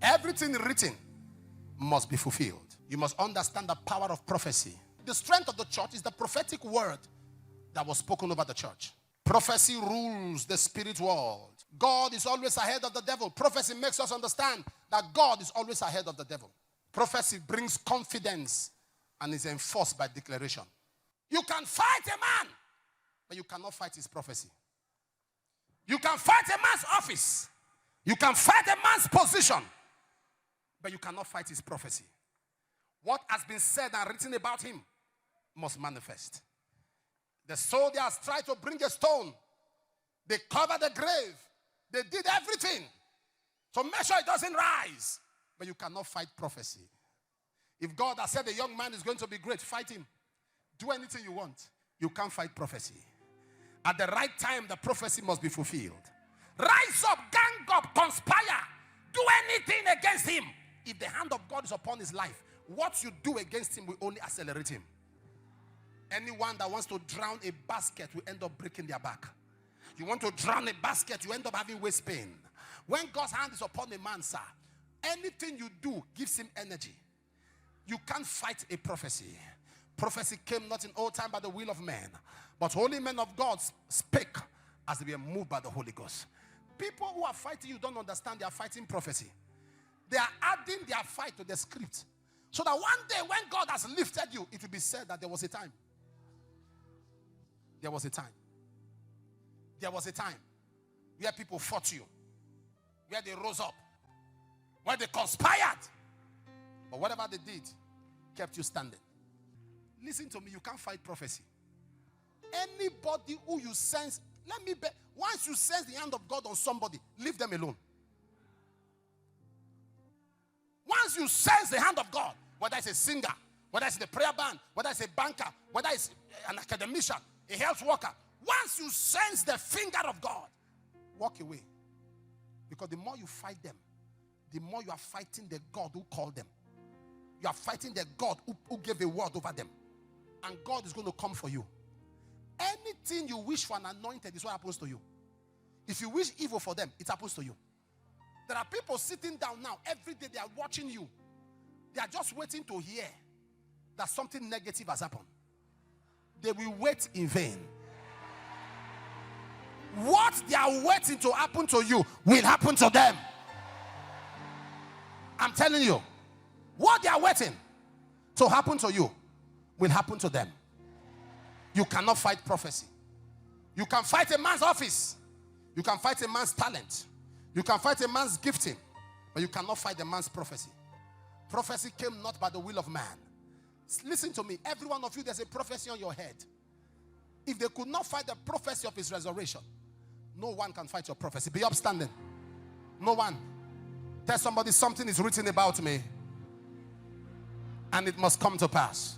Everything written must be fulfilled. You must understand the power of prophecy. The strength of the church is the prophetic word that was spoken over the church. Prophecy rules the spirit world. God is always ahead of the devil. Prophecy makes us understand that God is always ahead of the devil. Prophecy brings confidence and is enforced by declaration. You can fight a man, but you cannot fight his prophecy. You can fight a man's office. You can fight a man's position, but you cannot fight his prophecy. What has been said and written about him must manifest. The soldiers tried to bring a stone. They covered the grave. They did everything to make sure it doesn't rise. But you cannot fight prophecy. If God has said a young man is going to be great, fight him. Do anything you want. You can't fight prophecy. At the right time, the prophecy must be fulfilled. Rise up, gang up, conspire. Do anything against him. If the hand of God is upon his life, what you do against him will only accelerate him. Anyone that wants to drown a basket will end up breaking their back. You want to drown a basket, you end up having waist pain. When God's hand is upon a man, sir, anything you do gives him energy. You can't fight a prophecy. Prophecy came not in old time by the will of man, but holy men of God spake as they were moved by the Holy Ghost. People who are fighting you don't understand they are fighting prophecy. They are adding their fight to the script. So that one day when God has lifted you, it will be said that there was a time. There was a time. There was a time where people fought you, where they rose up, where they conspired. But whatever they did kept you standing. Listen to me, you can't fight prophecy. Anybody who you sense, once you sense the hand of God on somebody, leave them alone. Once you sense the hand of God, whether it's a singer, whether it's the prayer band, whether it's a banker, whether it's an academician, a health worker, once you sense the finger of God, walk away. Because the more you fight them, the more you are fighting the God who called them. You are fighting the God who gave a word over them. And God is going to come for you. Anything you wish for an anointed is what happens to you. If you wish evil for them, it happens to you. There are people sitting down now, every day they are watching you. They are just waiting to hear that something negative has happened. They will wait in vain. What they are waiting to happen to you will happen to them. I'm telling you, what they are waiting to happen to you will happen to them. You cannot fight prophecy. You can fight a man's office. You can fight a man's talent. You can fight a man's gifting. But you cannot fight a man's prophecy. Prophecy came not by the will of man. Listen to me. Every one of you, there's a prophecy on your head. If they could not fight the prophecy of his resurrection, no one can fight your prophecy. Be upstanding. No one. Tell somebody something is written about me, and it must come to pass.